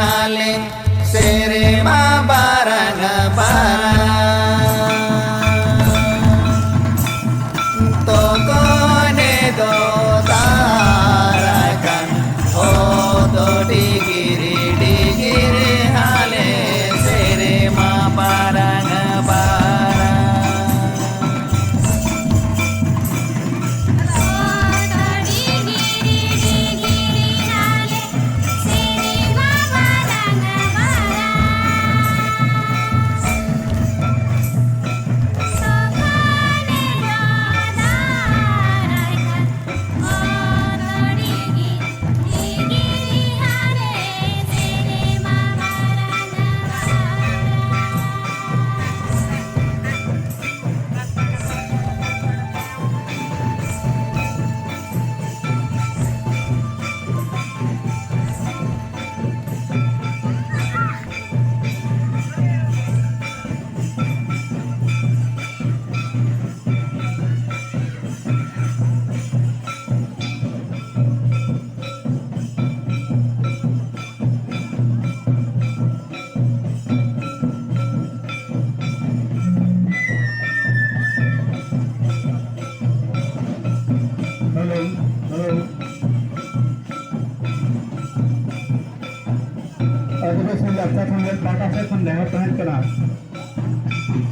hale sere ma barang toko ne do tarakan o to digiri hale sere ma barang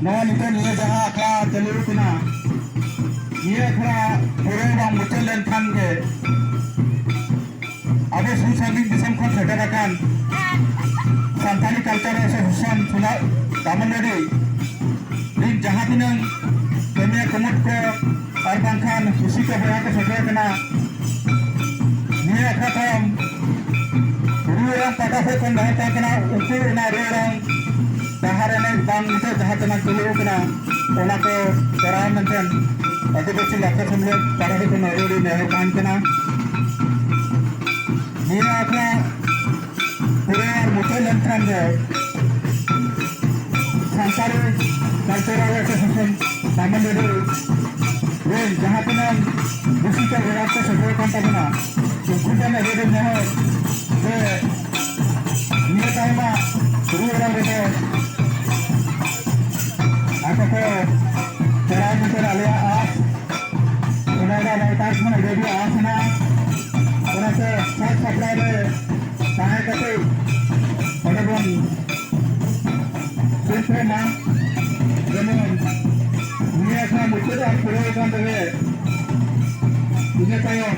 Nah, ini kan dia jahat lah, jalur kena. Dia kena orang yang muncul dan kan ke. Ada susah ni disam kan sederakan. Santani culture ऐसे हुसन सुना कामन लड़ी. Ini jahat ini kami kemud ke arbangkan usi ke berapa sedera kena. Dia kata orang pada sekolah dah tak kena ukur nak orang. Daharan bang itu jahat dengan jalur kena. Orang ke orang nantian. Ada betul lakar semula pada sekolah orang ini kan kena. Dia apa orang muncul dan kan je. Sansari culture ऐसे हुसन कामन लड़ी. Ren jahat dengan usi ke berapa sedera kan tak kena. Ukur dan ada dengan ini time mah orang itu apa ke cara kita lihat orang ada letak mana jadi asana orang se saat supply deh sangat kecil pada pun simple mah jadi ini akan muncul apa kan deh ini kayak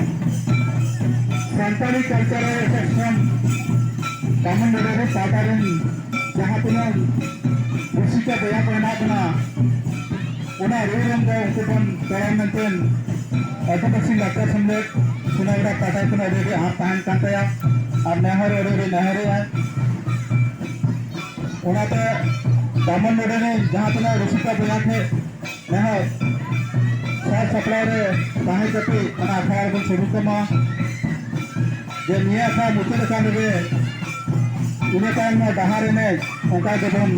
Santani culture section kamu menurut saharan jahat punya musika daya pernah kena una ruang kau untuk orang nantian atau pasti lakar semlet sudah ada kata kena dari tahan kata ya nahar dari nahar ya una tu kamu menurut jahat punya musika banyak ni nahar saat supply tahan tapi anak akar pun suruh kemana जे निया था मुझे देखा मुझे उन्हें time में बाहर में उनका जब हम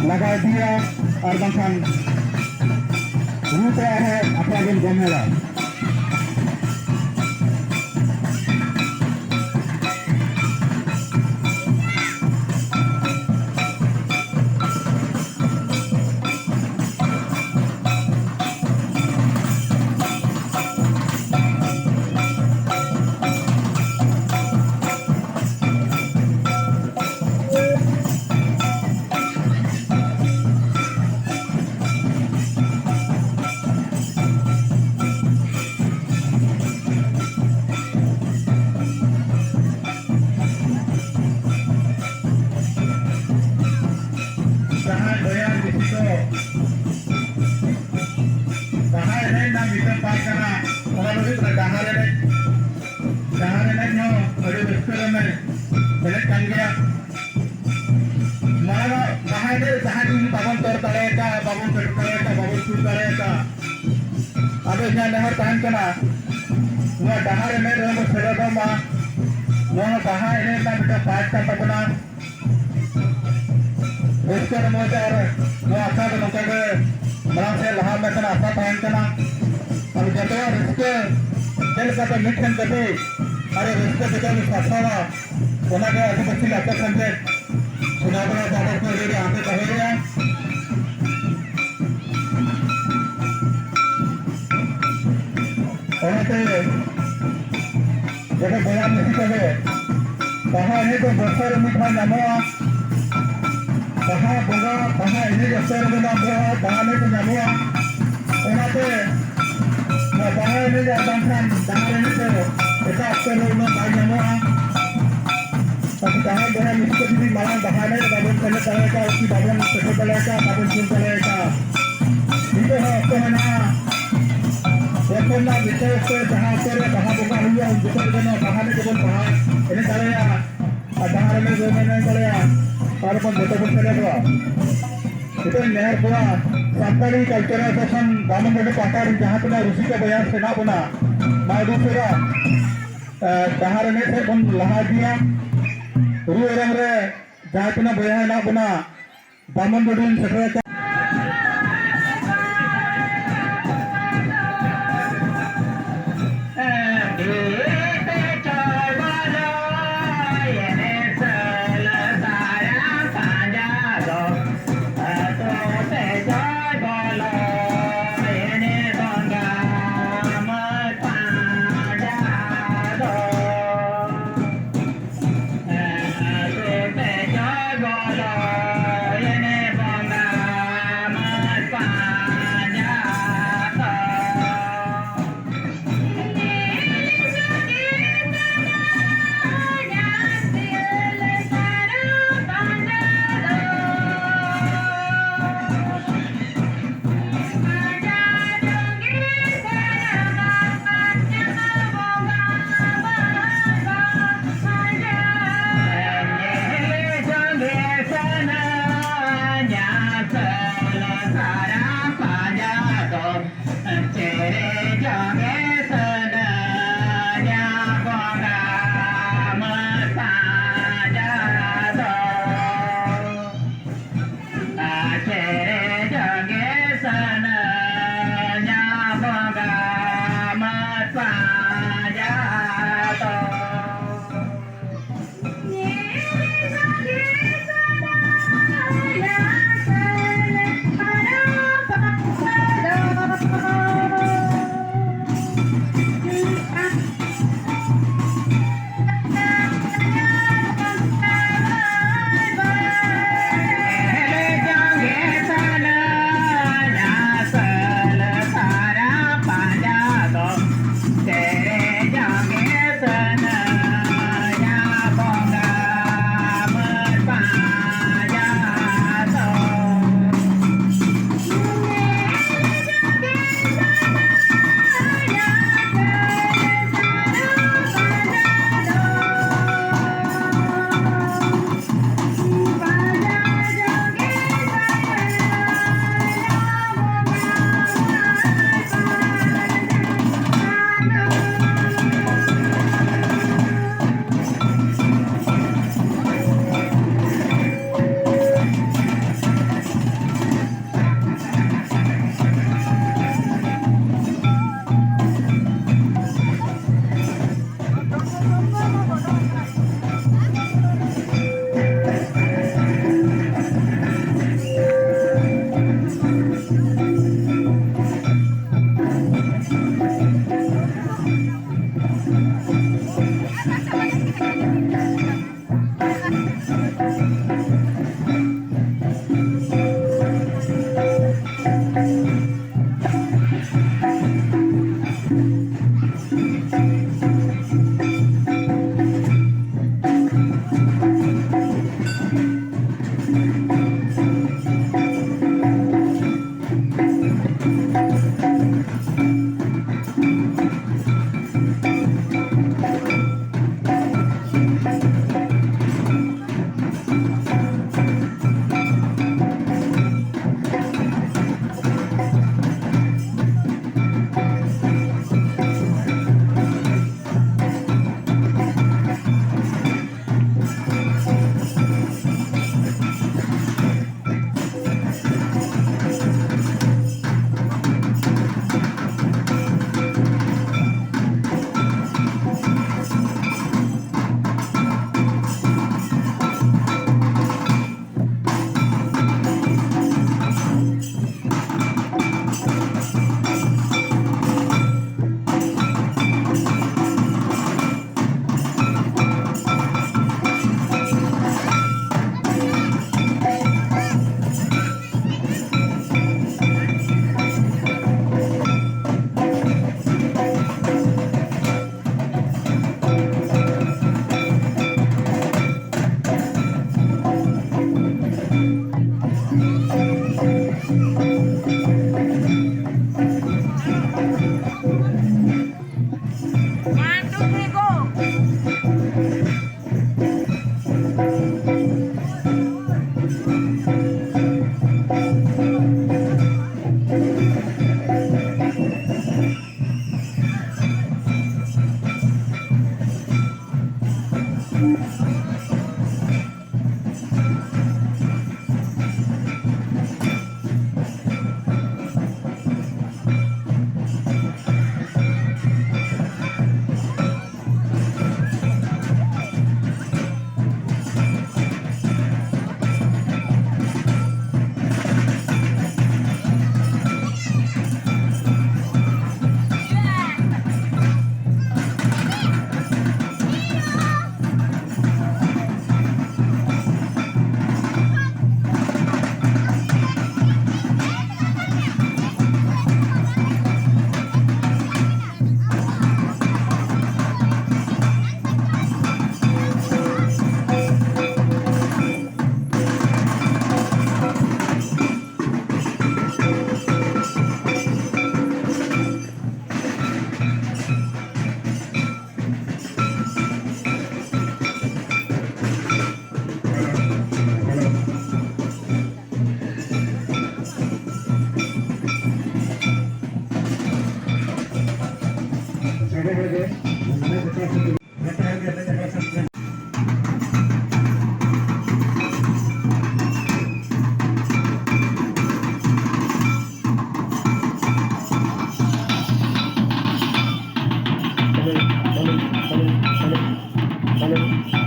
लगा दिया और बंधन रूप रहा है अपना दिन जमेगा Habisnya nehar tahan kena, nggak dahar ini dalam seluruh mah, nggak dahar ini tak bisa pakai tak kena. इसके नमूने और नया अच्छा तो नौकर के बड़ा से लहार में कना अच्छा तान कना और जब इसके दिल का तो मिट करते अरे इसके जगह में अच्छा onaga aku pasti lapor sampai sunabara babar ko ready aate kahe onate jaka bayan nahi kahe kaha ini to basar mitha namoa kaha boga kaha ini basar mein namoa dane to namoa onate na kaha ini jabankan dane to eta aktor lo bai namoa tapi kahan dengan itu jadi malang bahane babon kene ka usi babon sekhe ka babon sun ka itu hakto mana ekonna bitai ko jaha kare kaha boga huya bitai gana bahane jebon bahane ini kalaya adhar me go mena kalaya tarpon beto kene ko itu nehar pura santali culture association babon bade patar jaha puna rusi ka bayan sena puna madu pura dahar ne se bon laha dia Uru orang re jahat puna bayar nak puna Baman bodin sekreta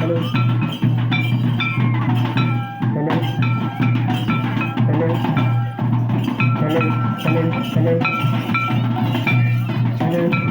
Halo. Halo. Halo. Halo. Halo. Halo. Halo.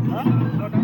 Hah?